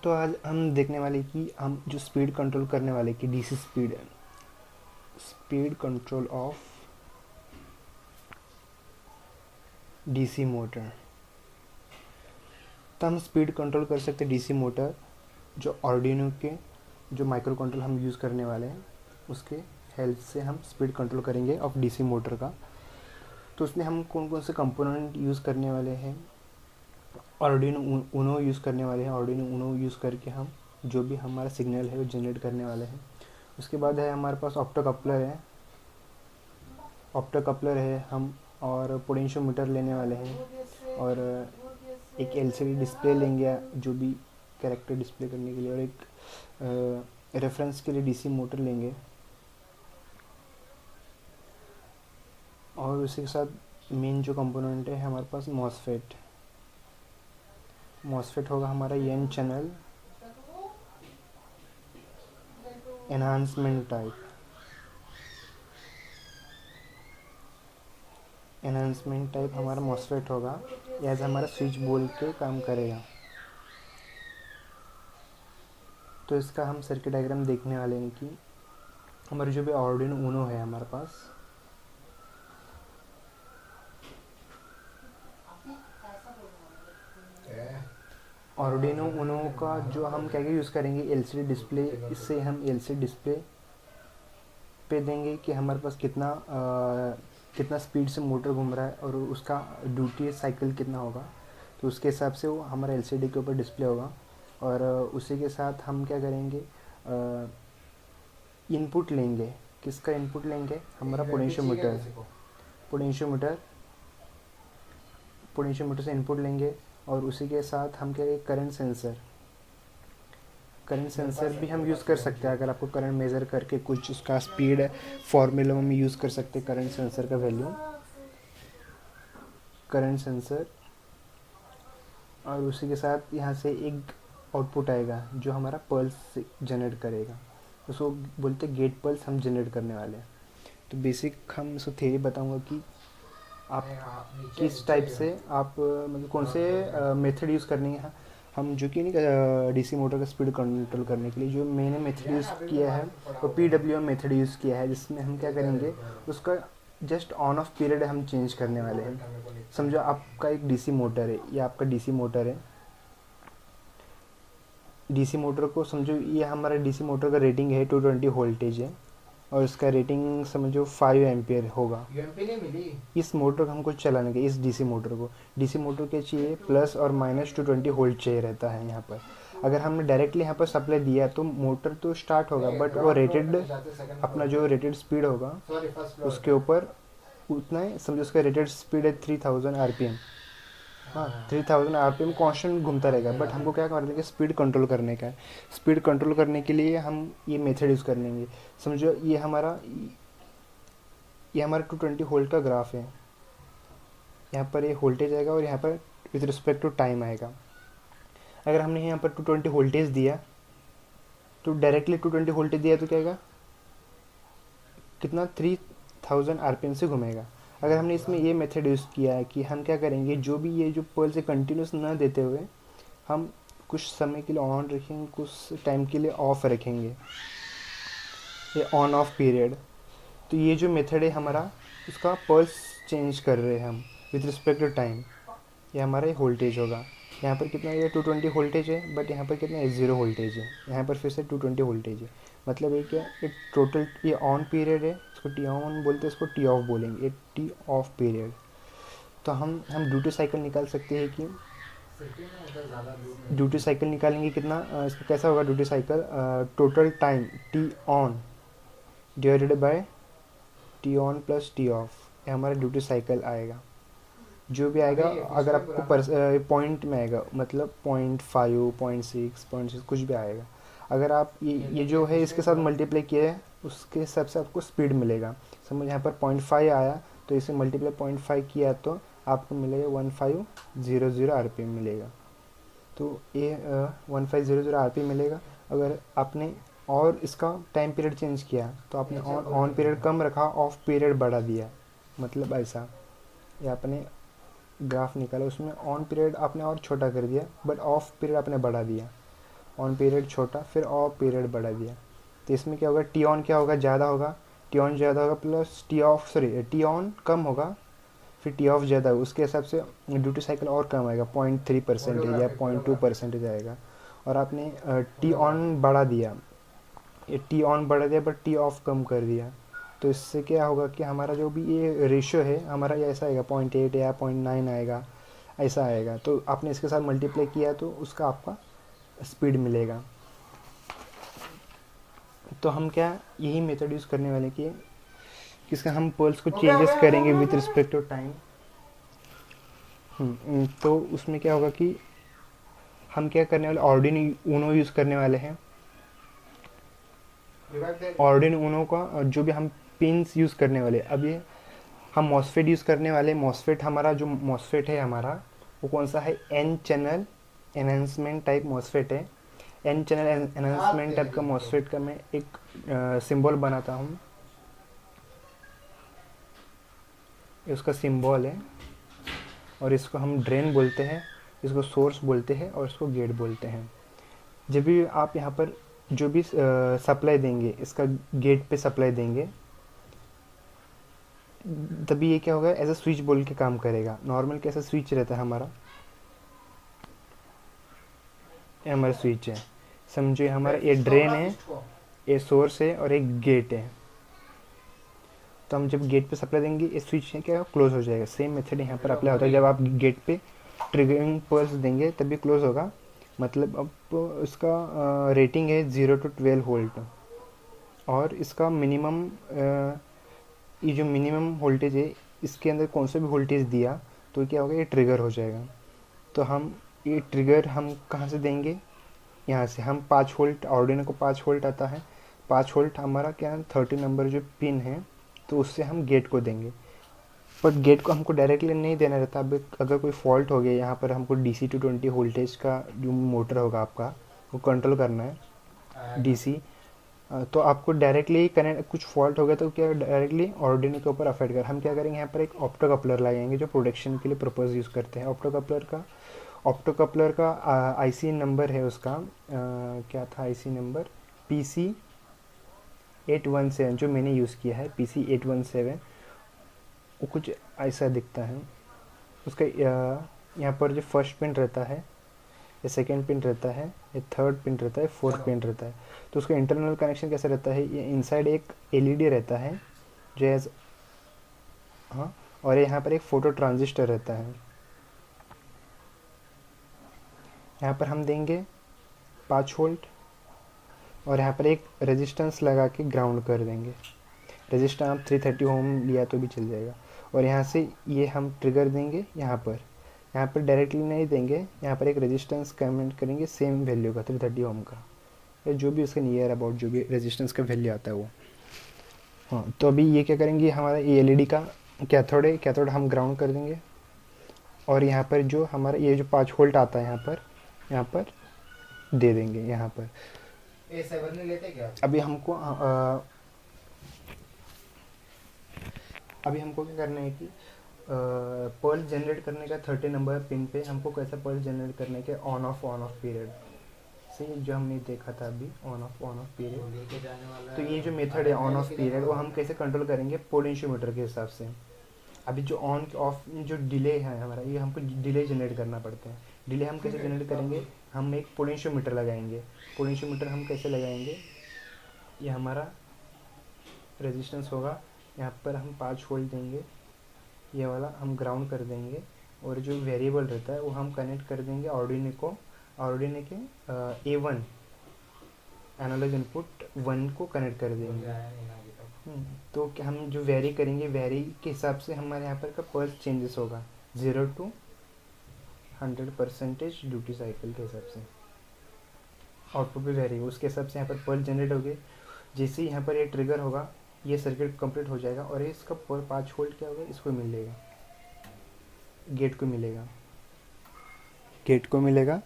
तो आज हम देखने वाले कि हम जो स्पीड कंट्रोल करने वाले कि DC speed speed control of DC motor. तो हम स्पीड कंट्रोल कर सकते हैं डीसी मोटर जो आर्डिनो के जो माइक्रो कंट्रोल हम यूज़ करने वाले हैं उसके हेल्प से हम स्पीड कंट्रोल करेंगे ऑफ डीसी मोटर का। तो उसमें हम कौन कौन से कंपोनेंट यूज़ करने वाले हैं। आर्डिनो उनो यूज़ करने वाले हैं। आर्डिनो उनो यूज़ करके हम जो भी हमारा सिग्नल है वो जनरेट करने वाले हैं। उसके बाद है हमारे पास ऑप्टो कपलर है। ऑप्टो कपलर है हम और पोटेंशियोमीटर लेने वाले हैं और एक एलसीडी डिस्प्ले लेंगे जो भी कैरेक्टर डिस्प्ले करने के लिए, और एक रेफरेंस के लिए डीसी मोटर लेंगे। और उसी के साथ मेन जो कंपोनेंट है हमारे पास मॉसफेट होगा हमारा एन चैनल एनहांसमेंट टाइप हमारा मॉसफेट होगा। एज हमारा स्विच बोल के काम करेगा। तो इसका हम सर्किट डायग्राम देखने वाले हैं कि हमारे जो भी आर्डिनो उनो है हमारे पास, आर्डिनो उनो का जो हम क्या क्या यूज़ करेंगे एलसीडी डिस्प्ले। इससे हम एलसीडी डिस्प्ले पे देंगे कि हमारे पास कितना स्पीड से मोटर घूम रहा है और उसका ड्यूटी साइकिल कितना होगा। तो उसके हिसाब से वो हमारा एलसीडी के ऊपर डिस्प्ले होगा। और उसी के साथ हम क्या करेंगे, इनपुट लेंगे। किसका इनपुट लेंगे? हमारा पोटेंशियोमीटर से इनपुट लेंगे। और उसी के साथ हम क्या करेंगे, करंट सेंसर भी हम यूज़ कर सकते हैं। अगर आपको करंट मेज़र करके कुछ उसका स्पीड फॉर्मूला में यूज़ कर सकते हैं करंट सेंसर का वैल्यू, करंट सेंसर। और उसी के साथ यहाँ से एक आउटपुट आएगा जो हमारा पल्स जनरेट करेगा। उसको बोलते हैं गेट पल्स हम जनरेट करने वाले हैं। तो बेसिक हम इसको थ्योरी बताऊंगा कि आप किस टाइप से आप मतलब कौन से मेथड यूज़ करनी है हम, जो कि नहीं डीसी मोटर का स्पीड कंट्रोल करने के लिए जो मैंने मेथड यूज़ किया है वो PWM मेथड यूज़ किया है, जिसमें हम क्या करेंगे उसका जस्ट ऑन ऑफ पीरियड हम चेंज करने वाले हैं। समझो आपका एक डीसी मोटर है, ये आपका डीसी मोटर है। डीसी मोटर को समझो ये हमारा डीसी मोटर का रेटिंग है 220 वोल्टेज है और इसका रेटिंग समझो 5 एम्पियर होगा। इस मोटर को हमको चलाने के, इस डीसी मोटर के चाहिए प्लस और माइनस 220 वोल्ट चाहिए रहता है यहाँ पर। अगर हमने डायरेक्टली यहाँ पर सप्लाई दिया तो मोटर तो स्टार्ट होगा, बट वो रेटेड अपना जो रेटेड स्पीड होगा उसके ऊपर उतना ही समझो। उसका रेटेड स्पीड है 3000 RPM। हाँ, 3000 RPM कॉन्स्टेंट घूमता रहेगा। बट हमको क्या करने का, स्पीड कंट्रोल करने का है। स्पीड कंट्रोल करने के लिए हम ये मेथड यूज़ कर लेंगे। समझो ये हमारा 220 वोल्ट का ग्राफ है। यहाँ पर ये वोल्टेज आएगा और यहाँ पर विद रिस्पेक्ट टू टाइम आएगा। अगर हमने यहाँ पर 220 वोल्टेज दिया तो डायरेक्टली 220 वोल्टेज दिया तो क्या आएगा, कितना 3000 RPM से घूमेगा। अगर हमने इसमें ये मेथड यूज़ किया है कि हम क्या करेंगे, जो भी ये जो पल्स है कंटिन्यूस ना देते हुए हम कुछ समय के लिए ऑन रखेंगे, कुछ टाइम के लिए ऑफ रखेंगे, ये ऑन ऑफ पीरियड। तो ये जो मेथड है हमारा, उसका पल्स चेंज कर रहे हैं हम विथ रिस्पेक्ट टू टाइम। ये हमारा वोल्टेज होगा। यहाँ पर कितना, ये 220 वोल्टेज है, बट यहाँ पर कितना है 0 वोल्टेज है। यहाँ पर फिर से 220 वोल्टेज है। मतलब ये क्या, एक टोटल ये ऑन पीरियड है, इसको टी ऑन बोलते हैं, इसको टी ऑफ बोलेंगे, ये टी ऑफ पीरियड। तो हम ड्यूटी साइकिल निकाल सकते हैं कि ड्यूटी साइकिल निकालेंगे कितना, इसका कैसा होगा duty cycle, total time T on divided by T on plus T of, ये हमारा ड्यूटी साइकिल आएगा। जो भी आएगा अगर आपको पॉइंट में आएगा, मतलब 0.5 0.6 कुछ भी आएगा। अगर आप ये जो है इसके साथ मल्टीप्लाई किए हैं उसके हिसाब से आपको स्पीड मिलेगा। समझ यहाँ पर 0.5 आया तो इसे मल्टीप्लाई 0.5 किया तो आपको मिलेगा 1500 RPM मिलेगा। तो ये 1500 RPM मिलेगा। अगर आपने और इसका टाइम पीरियड चेंज किया तो आपने ऑन पीरियड कम रखा, ऑफ पीरियड बढ़ा दिया, मतलब ऐसा। ये आपने ग्राफ निकाला, उसमें ऑन पीरियड आपने और छोटा कर दिया बट ऑफ पीरियड आपने बढ़ा दिया। ऑन पीरियड छोटा, फिर ऑफ पीरियड बढ़ा दिया। तो इसमें क्या होगा, टी ऑन क्या होगा, ज़्यादा होगा, टी ऑन ज़्यादा होगा plus T of, sorry T on come होगा, फिर टी ऑफ ज़्यादा होगा, उसके हिसाब से ड्यूटी साइकिल और कम आएगा, 0.3% या 0.2% आएगा। और आपने टी ऑन बढ़ा दिया, ये टी ऑन बढ़ा दिया बट टी ऑफ कम कर दिया, तो इससे क्या होगा कि हमारा जो भी ये रेशियो है हमारा ये ऐसा आएगा, 0.8 या 0.9 आएगा, ऐसा आएगा। तो आपने इसके साथ मल्टीप्लाई किया तो उसका आपका स्पीड मिलेगा। तो हम क्या यही मेथड यूज़ करने वाले कि किसका हम पल्स को चेंजेस करेंगे विथ रिस्पेक्ट टू टाइम। तो उसमें क्या होगा कि हम क्या करने वाले, ऑर्डिनो ऊनो यूज़ करने वाले हैं। ऑर्डिनो ऊनो का जो भी हम पिंस यूज़ करने वाले, अब ये हम मॉसफेट यूज़ करने वाले। मॉसफेट हमारा जो मॉसफेट है हमारा वो कौन सा है, N channel enhancement type MOSFET है। एन चैनल एनहांसमेंट टाइप का मॉसफेट का मैं एक सिंबल बनाता हूँ, उसका सिंबल है, और इसको हम ड्रेन बोलते हैं, इसको सोर्स बोलते हैं, और इसको गेट बोलते हैं। जब भी आप यहाँ पर जो भी सप्लाई देंगे, इसका गेट पे सप्लाई देंगे, तभी ये क्या होगा, एज अ स्विच बोल के काम करेगा। नॉर्मल कैसा स्विच रहता है हमारा, ये हमारा स्विच है, समझो हमारा ये ड्रेन है, ये सोर्स है, और एक गेट है। तो हम जब गेट पे सप्लाई देंगे, ये स्विच है क्या क्लोज हो जाएगा। सेम मेथड यहाँ पर अप्लाई होता है, जब आप गेट पे ट्रिगरिंग पल्स देंगे तभी क्लोज होगा। मतलब अब इसका रेटिंग है 0 to 12 वोल्ट, और इसका मिनिमम ये जो मिनिमम वोल्टेज है, इसके अंदर कौन सा भी वोल्टेज दिया तो क्या होगा, ये ट्रिगर हो जाएगा। तो हम ये ट्रिगर हम कहाँ से देंगे, यहाँ से हम 5 वोल्ट, आर्डिनो को 5 वोल्ट आता है, 5 वोल्ट हमारा क्या 30 नंबर जो पिन है, तो उससे हम गेट को देंगे। बट गेट को हमको डायरेक्टली नहीं देना रहता। अब अगर कोई फॉल्ट हो गया यहाँ पर, हमको DC to 20 वोल्टेज का जो मोटर होगा आपका वो कंट्रोल करना है, DC। तो आपको डायरेक्टली कनेक्ट, कुछ फॉल्ट हो गया तो क्या डायरेक्टली ऑर्डिनो के ऊपर अफेक्ट कर, हम क्या करेंगे, यहाँ पर एक ऑप्टो कपलर लगाएंगे जो प्रोटेक्शन के लिए पर्पज़ यूज़ करते हैं। ऑप्टो कपलर का IC नंबर है उसका, क्या था IC नंबर, PC817, जो मैंने यूज़ किया है PC817। वो कुछ ऐसा दिखता है उसका, यहाँ पर जो फर्स्ट पिन रहता है, ये सेकेंड पिन रहता है, ये थर्ड पिन रहता है, फोर्थ पिन रहता है। तो उसका इंटरनल कनेक्शन कैसा रहता है, ये इनसाइड एक LED रहता है जो एज, हाँ, और यहाँ पर एक फोटो ट्रांजिस्टर रहता है। यहाँ पर हम देंगे 5 वोल्ट, और यहाँ पर एक रेजिस्टेंस लगा के ग्राउंड कर देंगे। रेजिस्टेंस आप 330 ओम लिया तो भी चल जाएगा। और यहाँ से ये हम ट्रिगर देंगे यहाँ पर डायरेक्टली नहीं देंगे, यहाँ पर एक रेजिस्टेंस कमेंट करेंगे सेम वैल्यू का 330 ओम का, या जो भी उसके नियर अबाउट जो भी रेजिस्टेंस का वैल्यू आता है वो। हाँ, तो अभी ये क्या करेंगे, हमारा ये LED का कैथोड हम ग्राउंड कर देंगे, और यहाँ पर जो हमारा ये जो 5 वोल्ट आता है यहाँ पर दे देंगे यहाँ पर। A7 नहीं लेते क्या? अभी हमको क्या करना है कि पल्स जनरेट करने का 30 नंबर पिन पे हमको कैसा पल्स जनरेट करने के, ऑन ऑफ पीरियड से, जो हमने देखा था अभी, ऑन ऑफ पीरियड। तो ये जो मेथड है ऑन ऑफ पीरियड, वो हम कैसे कंट्रोल करेंगे, पोटेंशियोमीटर के हिसाब से। अभी जो ऑन ऑफ जो डिले है हमारा, ये हमको डिले जनरेट करना पड़ता है। डिले हम कैसे जनरेट करेंगे, हम एक पोटेंशियोमीटर लगाएंगे। पोटेंशियोमीटर हम कैसे लगाएंगे, ये हमारा रेजिस्टेंस होगा, यहाँ पर हम 5 वोल्ट देंगे, ये वाला हम ग्राउंड कर देंगे, और जो वेरिएबल रहता है वो हम कनेक्ट कर देंगे ऑर्डिनो के A1 एनालॉग इनपुट 1 को कनेक्ट कर देंगे। तो क्या हम जो वेरी करेंगे, वेरी के हिसाब से हमारे यहाँ पर का पल्स चेंजेस होगा 0 to 100% ड्यूटी साइकिल के हिसाब से। आउटपुट भी वेरी, उसके हिसाब से यहाँ पर पल्स जनरेट हो गए। जैसे ही यहाँ पर ये ट्रिगर होगा, ये सर्किट कंप्लीट हो जाएगा, और इसका 5 वोल्ट क्या होगा, इसको मिलेगा, गेट को मिलेगा।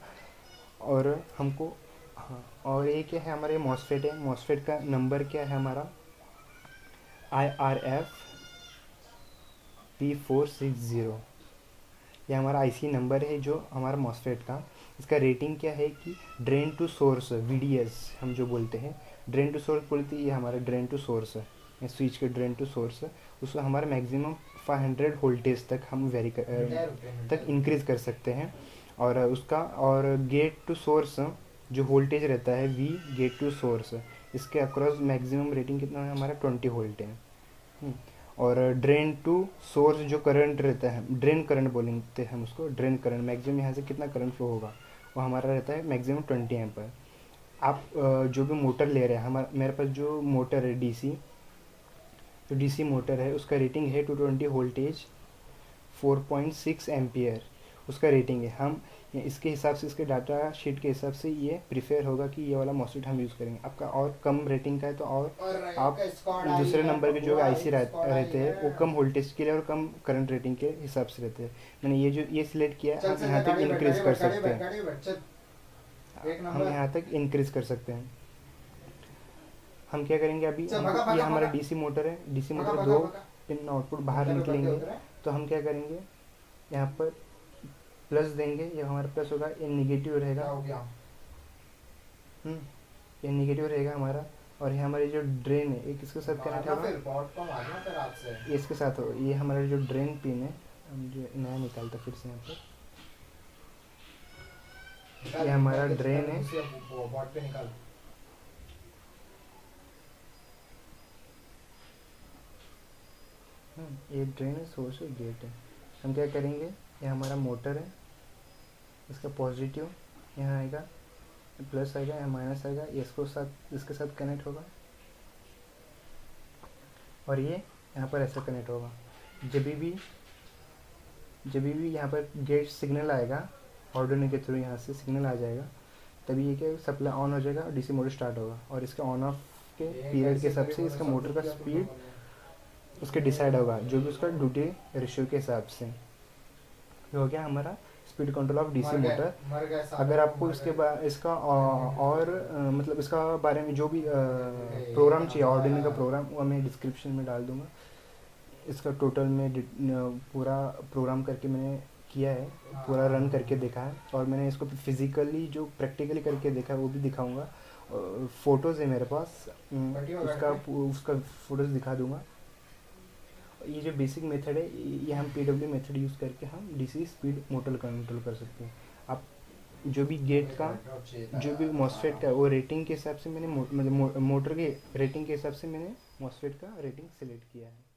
और हमको, हाँ, और ये क्या है, हमारे मॉसफेट है, मॉसफेट का नंबर क्या है हमारा, IRF P460, ये हमारा IC नंबर है जो हमारा मॉसफेट का। इसका रेटिंग क्या है कि ड्रेन टू सोर्स VDS हम जो बोलते हैं, ड्रेन टू सोर्स बोलते हैं, ये हमारा ड्रेन टू सोर्स है, स्विच के ड्रेन टू सोर्स है, उसको हमारा मैक्सिमम 500 वोल्टेज तक हम तक इंक्रीज़ कर सकते हैं। और उसका और गेट टू सोर्स जो वोल्टेज रहता है V गेट टू सोर्स, इसके अक्रॉस मैक्सिमम रेटिंग कितना है हमारा 20 वोल्ट है। और ड्रेन टू सोर्स जो करंट रहता है, ड्रेन करंट बोलते हैं हम उसको, ड्रेन करंट मैक्सिमम यहाँ से कितना करंट फ्लो होगा वो हमारा रहता है मैक्सिमम 20 एम्पर। आप जो भी मोटर ले रहे हैं, हमारा मेरे पास जो मोटर है जो DC मोटर है, उसका रेटिंग है 220 वोल्टेज 4.6 एम्पियर उसका रेटिंग है। हम इसके हिसाब से, इसके डाटा शीट के हिसाब से ये प्रीफेयर होगा कि ये वाला मॉस्फेट हम यूज़ करेंगे। आपका और कम रेटिंग का है तो और आप दूसरे नंबर के जो IC रहते हैं वो कम वोल्टेज के लिए और कम करंट रेटिंग के हिसाब से रहते हैं। मैंने ये सिलेक्ट किया, हम यहाँ तक इंक्रीज कर सकते हैं, हम यहाँ तक इंक्रीज कर सकते हैं। हम क्या करेंगे अभी, ये हमारा DC मोटर है, DC मोटर 2 पिन आउटपुट बाहर निकलेंगे, तो हम क्या करेंगे यहाँ पर प्लस देंगे, ये हमारा प्लस होगा, ये निगेटिव रहेगा, ये निगेटिव रहेगा हमारा। और ये हमारी जो ड्रेन है, एक इसके साथ कनेक्ट होगा, ये इसके साथ हो, ये हमारा जो ड्रेन पिन है, हम जो नया निकालता फिर से यहाँ पर, ये हमारा ड्रेन है, ये ड्रेन है, सोर्स है, गेट है। हम क्या करेंगे, ये हमारा मोटर है, इसका पॉजिटिव यहाँ आएगा, प्लस आएगा, यहाँ माइनस आएगा, ये इसके साथ कनेक्ट होगा, और ये यहाँ पर ऐसा कनेक्ट होगा। जब भी यहाँ पर गेट सिग्नल आएगा, ऑर्डिनो के थ्रू यहाँ से सिग्नल आ जाएगा, तभी ये क्या सप्लाई ऑन हो जाएगा और DC मोटर स्टार्ट होगा। और इसका ऑन ऑफ के पीरियड के हिसाब से इसका मोटर का स्पीड उसके डिसाइड होगा, जो भी उसका ड्यूटी रेशियो के हिसाब से। ये हो गया हमारा speed control of DC motor. अगर आपको इसका और मतलब इसका बारे में जो भी प्रोग्राम चाहिए, ऑर्डिनो का प्रोग्राम, वो मैं डिस्क्रिप्शन में डाल दूँगा। इसका टोटल में पूरा प्रोग्राम करके मैंने किया है, पूरा रन करके देखा है, और मैंने इसको फिजिकली जो प्रैक्टिकली करके देखा है वो भी दिखाऊंगा। फ़ोटोज़ है मेरे पास, उसका फ़ोटोज़ दिखा दूंगा। ये जो बेसिक मेथड है, ये हम PW मेथड यूज़ करके हम DC स्पीड मोटर कंट्रोल कर सकते हैं। आप जो भी गेट का, जो भी मॉस्फेट का, वो रेटिंग के हिसाब से मैंने मतलब मोटर के रेटिंग के हिसाब से मैंने मॉस्फेट का रेटिंग सेलेक्ट किया है।